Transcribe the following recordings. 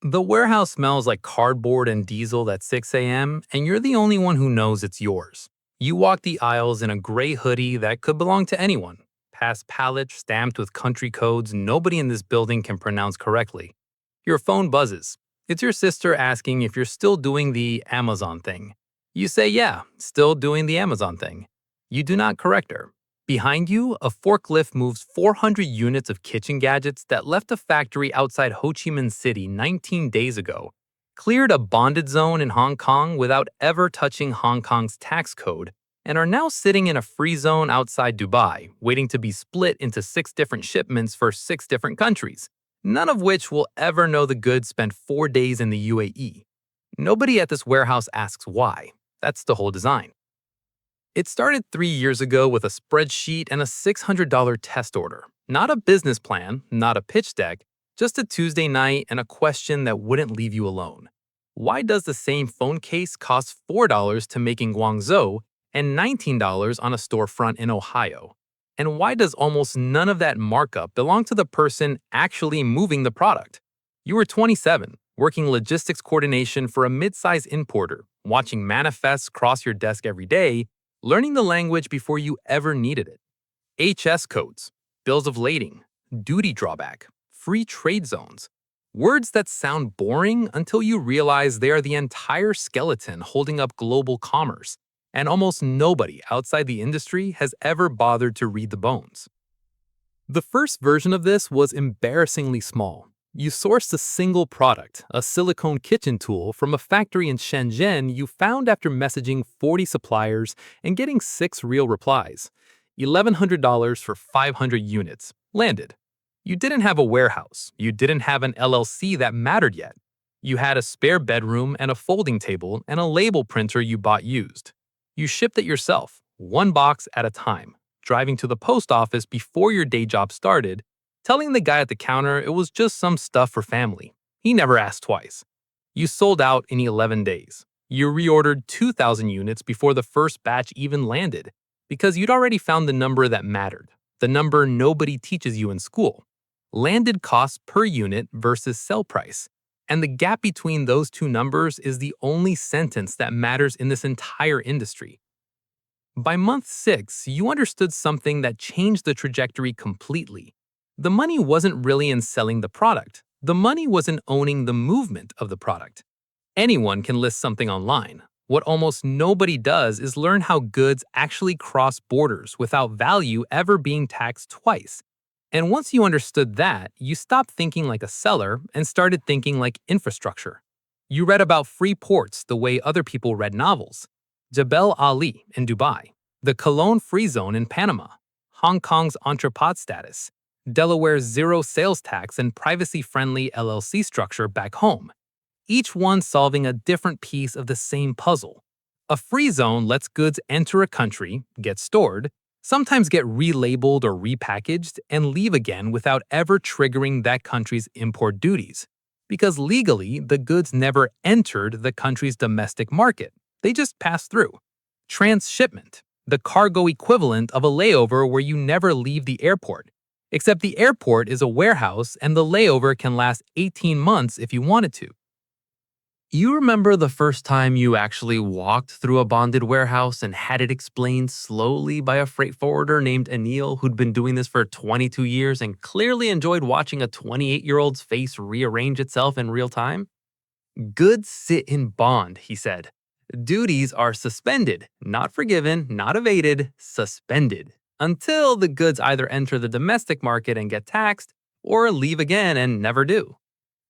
The warehouse smells like cardboard and diesel at 6 a.m., and you're the only one who knows it's yours. You walk the aisles in a gray hoodie that could belong to anyone, past pallets stamped with country codes nobody in this building can pronounce correctly. Your phone buzzes. It's your sister asking if you're still doing the Amazon thing. You say, yeah, still doing the Amazon thing. You do not correct her. Behind you, a forklift moves 400 units of kitchen gadgets that left a factory outside Ho Chi Minh City 19 days ago, cleared a bonded zone in Hong Kong without ever touching Hong Kong's tax code, and are now sitting in a free zone outside Dubai, waiting to be split into 6 different shipments for 6 different countries, none of which will ever know the goods spent 4 days in the UAE. Nobody at this warehouse asks why. That's the whole design. It started 3 years ago with a spreadsheet and a $600 test order. Not a business plan, not a pitch deck, just a Tuesday night and a question that wouldn't leave you alone. Why does the same phone case cost $4 to make in Guangzhou and $19 on a storefront in Ohio? And why does almost none of that markup belong to the person actually moving the product? You were 27, working logistics coordination for a mid-size importer, watching manifests cross your desk every day, learning the language before you ever needed it. HS codes, bills of lading, duty drawback, free trade zones. Words that sound boring until you realize they are the entire skeleton holding up global commerce, and almost nobody outside the industry has ever bothered to read the bones. The first version of this was embarrassingly small. You sourced a single product, a silicone kitchen tool, from a factory in Shenzhen you found after messaging 40 suppliers and getting 6 real replies. $1,100 for 500 units. Landed. You didn't have a warehouse. You didn't have an LLC that mattered yet. You had a spare bedroom and a folding table and a label printer you bought used. You shipped it yourself, 1 box at a time, driving to the post office before your day job started, telling the guy at the counter it was just some stuff for family. He never asked twice. You sold out in 11 days. You reordered 2,000 units before the first batch even landed, because you'd already found the number that mattered, the number nobody teaches you in school. Landed cost per unit versus sell price. And the gap between those two numbers is the only sentence that matters in this entire industry. By month 6, you understood something that changed the trajectory completely. The money wasn't really in selling the product. The money was in owning the movement of the product. Anyone can list something online. What almost nobody does is learn how goods actually cross borders without value ever being taxed twice. And once you understood that, you stopped thinking like a seller and started thinking like infrastructure. You read about free ports the way other people read novels. Jebel Ali in Dubai, the Cologne Free Zone in Panama, Hong Kong's entrepot status, Delaware's zero sales tax and privacy-friendly LLC structure back home, each one solving a different piece of the same puzzle. A free zone lets goods enter a country, get stored, sometimes get relabeled or repackaged, and leave again without ever triggering that country's import duties. Because legally, the goods never entered the country's domestic market. They just passed through. Transshipment, the cargo equivalent of a layover where you never leave the airport. Except the airport is a warehouse and the layover can last 18 months if you wanted to. You remember the first time you actually walked through a bonded warehouse and had it explained slowly by a freight forwarder named Anil who'd been doing this for 22 years and clearly enjoyed watching a 28-year-old's face rearrange itself in real time? Goods sit in bond, he said. Duties are suspended, not forgiven, not evaded, suspended, until the goods either enter the domestic market and get taxed, or leave again and never do.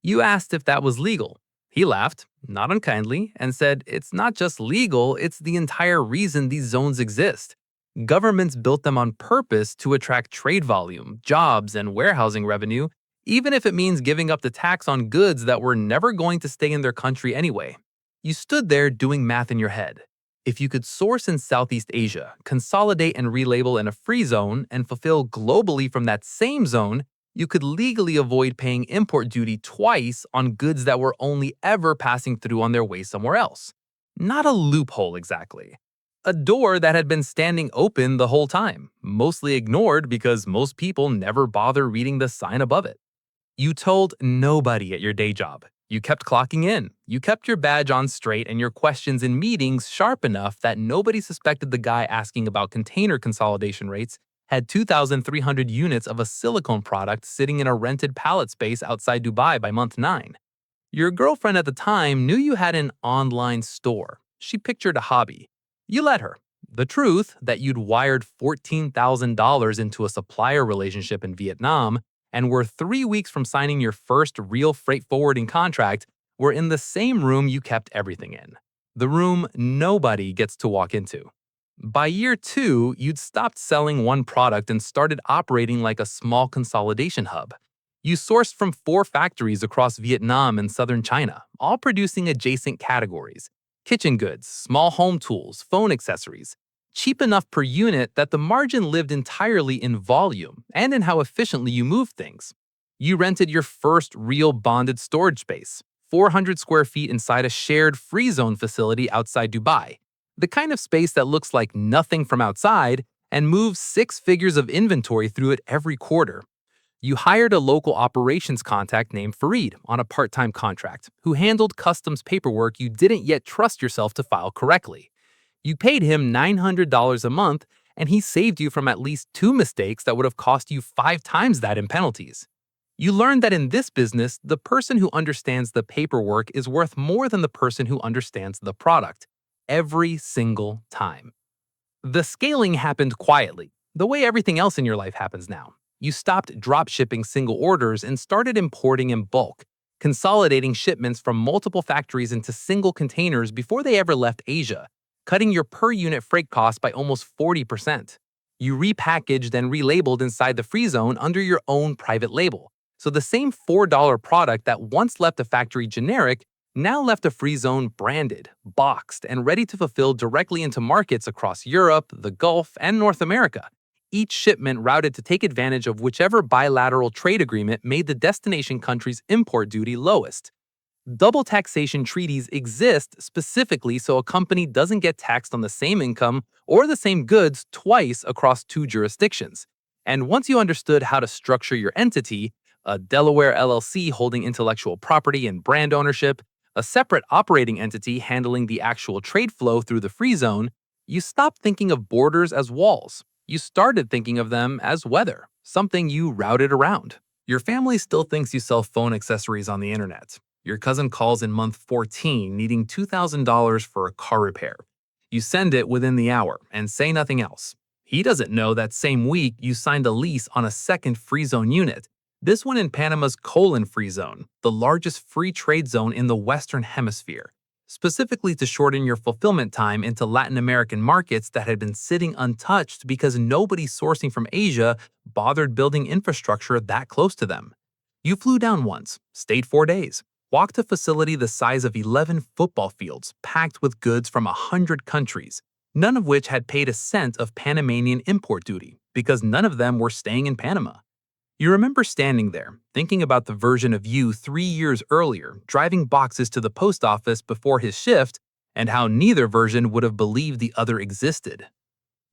You asked if that was legal. He laughed, not unkindly, and said it's not just legal, it's the entire reason these zones exist. Governments built them on purpose to attract trade volume, jobs, and warehousing revenue, even if it means giving up the tax on goods that were never going to stay in their country anyway. You stood there doing math in your head. If you could source in Southeast Asia, consolidate and relabel in a free zone, and fulfill globally from that same zone, you could legally avoid paying import duty twice on goods that were only ever passing through on their way somewhere else. Not a loophole exactly. A door that had been standing open the whole time, mostly ignored because most people never bother reading the sign above it. You told nobody at your day job. You kept clocking in. You kept your badge on straight and your questions in meetings sharp enough that nobody suspected the guy asking about container consolidation rates had 2,300 units of a silicone product sitting in a rented pallet space outside Dubai by month 9. Your girlfriend at the time knew you had an online store. She pictured a hobby. You let her. The truth that you'd wired $14,000 into a supplier relationship in Vietnam and were 3 weeks from signing your first real freight forwarding contract were in the same room you kept everything in. The room nobody gets to walk into. By year 2, you'd stopped selling one product and started operating like a small consolidation hub. You sourced from 4 factories across Vietnam and southern China, all producing adjacent categories: kitchen goods, small home tools, phone accessories, cheap enough per unit that the margin lived entirely in volume and in how efficiently you moved things. You rented your first real bonded storage space, 400 square feet inside a shared free zone facility outside Dubai, the kind of space that looks like nothing from outside and moves 6 figures of inventory through it every quarter. You hired a local operations contact named Fareed on a part-time contract, who handled customs paperwork you didn't yet trust yourself to file correctly. You paid him $900 a month, and he saved you from at least 2 mistakes that would have cost you 5 times that in penalties. You learned that in this business, the person who understands the paperwork is worth more than the person who understands the product, every single time. The scaling happened quietly, the way everything else in your life happens now. You stopped dropshipping single orders and started importing in bulk, consolidating shipments from multiple factories into single containers before they ever left Asia, cutting your per unit freight cost by almost 40%. You repackaged and relabeled inside the free zone under your own private label. So the same $4 product that once left a factory generic now left a free zone branded, boxed, and ready to fulfill directly into markets across Europe, the Gulf, and North America. Each shipment routed to take advantage of whichever bilateral trade agreement made the destination country's import duty lowest. Double taxation treaties exist specifically so a company doesn't get taxed on the same income or the same goods twice across 2 jurisdictions. And once you understood how to structure your entity, a Delaware LLC holding intellectual property and brand ownership, a separate operating entity handling the actual trade flow through the free zone, you stopped thinking of borders as walls. You started thinking of them as weather, something you routed around. Your family still thinks you sell phone accessories on the internet. Your cousin calls in month 14 needing $2,000 for a car repair. You send it within the hour and say nothing else. He doesn't know that same week you signed a lease on a second free zone unit, this one in Panama's colon free zone, the largest free trade zone in the Western Hemisphere, specifically to shorten your fulfillment time into Latin American markets that had been sitting untouched because nobody sourcing from Asia bothered building infrastructure that close to them. You flew down once, stayed 4 days, walked a facility the size of 11 football fields packed with goods from 100 countries, none of which had paid a cent of Panamanian import duty because none of them were staying in Panama. You remember standing there, thinking about the version of you 3 years earlier, driving boxes to the post office before his shift, and how neither version would have believed the other existed.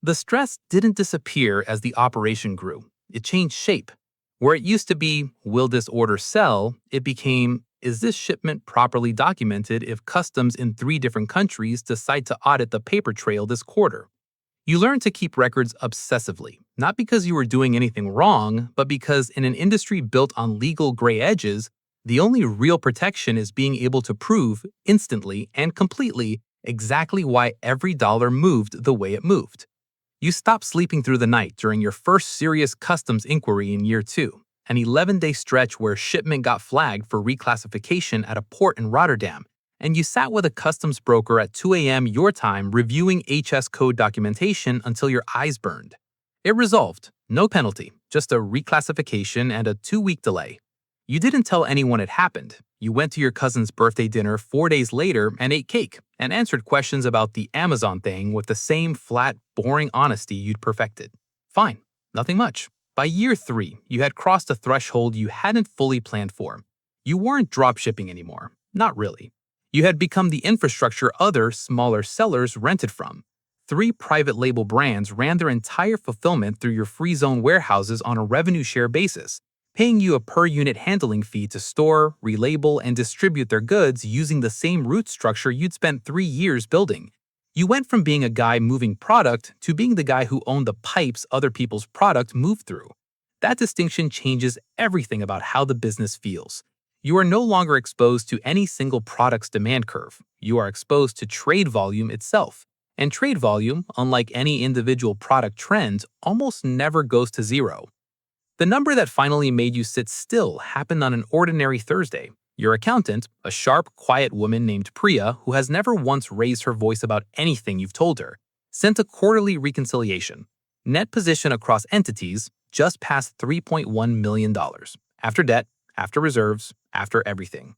The stress didn't disappear as the operation grew. It changed shape. Where it used to be, will this order sell, it became, is this shipment properly documented if customs in 3 different countries decide to audit the paper trail this quarter? You learned to keep records obsessively, not because you were doing anything wrong, but because in an industry built on legal gray edges, the only real protection is being able to prove instantly and completely exactly why every dollar moved the way it moved. You stopped sleeping through the night during your first serious customs inquiry in year 2, an 11-day stretch where shipment got flagged for reclassification at a port in Rotterdam, and you sat with a customs broker at 2 a.m. your time reviewing HS code documentation until your eyes burned. It resolved, no penalty, just a reclassification and a 2-week delay. You didn't tell anyone it happened. You went to your cousin's birthday dinner 4 days later and ate cake and answered questions about the Amazon thing with the same flat, boring honesty you'd perfected. Fine, nothing much. By year 3, you had crossed a threshold you hadn't fully planned for. You weren't dropshipping anymore, not really. You had become the infrastructure other, smaller sellers rented from. 3 private label brands ran their entire fulfillment through your free zone warehouses on a revenue share basis, paying you a per-unit handling fee to store, relabel, and distribute their goods using the same route structure you'd spent 3 years building. You went from being a guy moving product to being the guy who owned the pipes other people's product moved through. That distinction changes everything about how the business feels. You are no longer exposed to any single product's demand curve. You are exposed to trade volume itself. And trade volume, unlike any individual product trend, almost never goes to zero. The number that finally made you sit still happened on an ordinary Thursday. Your accountant, a sharp, quiet woman named Priya who has never once raised her voice about anything you've told her, sent a quarterly reconciliation. Net position across entities just past $3.1 million. After debt, after reserves, after everything.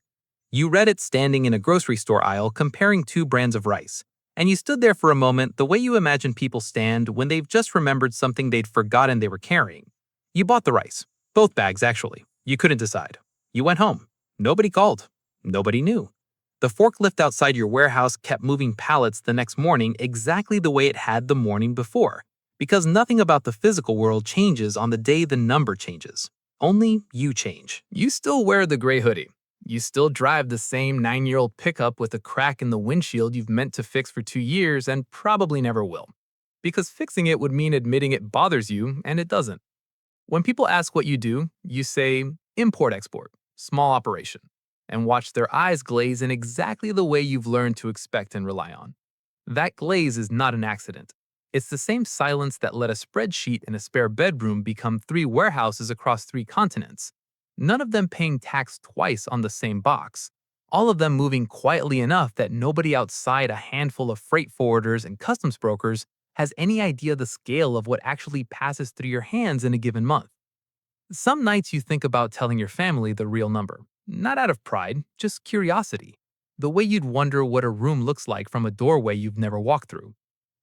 You read it standing in a grocery store aisle comparing two brands of rice. And you stood there for a moment the way you imagine people stand when they've just remembered something they'd forgotten they were carrying. You bought the rice. Both bags, actually. You couldn't decide. You went home. Nobody called. Nobody knew. The forklift outside your warehouse kept moving pallets the next morning exactly the way it had the morning before, because nothing about the physical world changes on the day the number changes. Only you change. You still wear the gray hoodie. You still drive the same 9-year-old pickup with a crack in the windshield you've meant to fix for 2 years and probably never will. Because fixing it would mean admitting it bothers you, and it doesn't. When people ask what you do, you say, import-export, small operation, and watch their eyes glaze in exactly the way you've learned to expect and rely on. That glaze is not an accident. It's the same silence that let a spreadsheet in a spare bedroom become 3 warehouses across 3 continents. None of them paying tax twice on the same box. All of them moving quietly enough that nobody outside a handful of freight forwarders and customs brokers has any idea the scale of what actually passes through your hands in a given month. Some nights you think about telling your family the real number, not out of pride, just curiosity. The way you'd wonder what a room looks like from a doorway you've never walked through.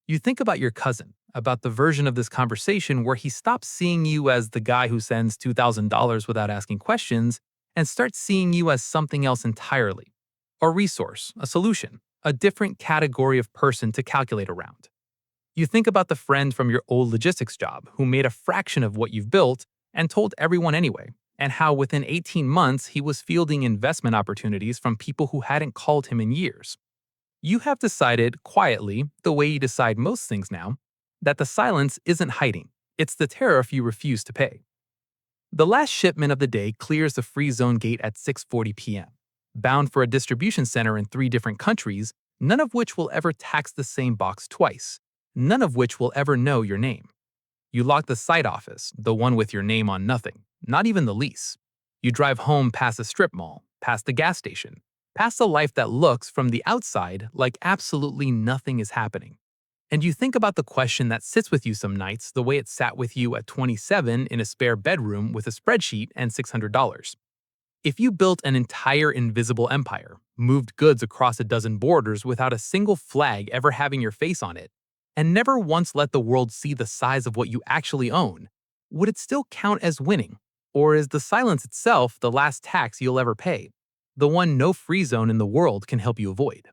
You think about your cousin, about the version of this conversation where he stops seeing you as the guy who sends $2,000 without asking questions and starts seeing you as something else entirely. A resource, a solution, a different category of person to calculate around. You think about the friend from your old logistics job who made a fraction of what you've built and told everyone anyway, and how within 18 months he was fielding investment opportunities from people who hadn't called him in years. You have decided quietly, the way you decide most things now, that the silence isn't hiding. It's the tariff you refuse to pay. The last shipment of the day clears the free zone gate at 6:40 p.m., bound for a distribution center in 3 different countries, none of which will ever tax the same box twice, none of which will ever know your name. You lock the site office, the one with your name on nothing, not even the lease. You drive home past a strip mall, past the gas station, past a life that looks, from the outside, like absolutely nothing is happening. And you think about the question that sits with you some nights the way it sat with you at 27 in a spare bedroom with a spreadsheet and $600. If you built an entire invisible empire, moved goods across a dozen borders without a single flag ever having your face on it, and never once let the world see the size of what you actually own, would it still count as winning? Or is the silence itself the last tax you'll ever pay? The one no free zone in the world can help you avoid?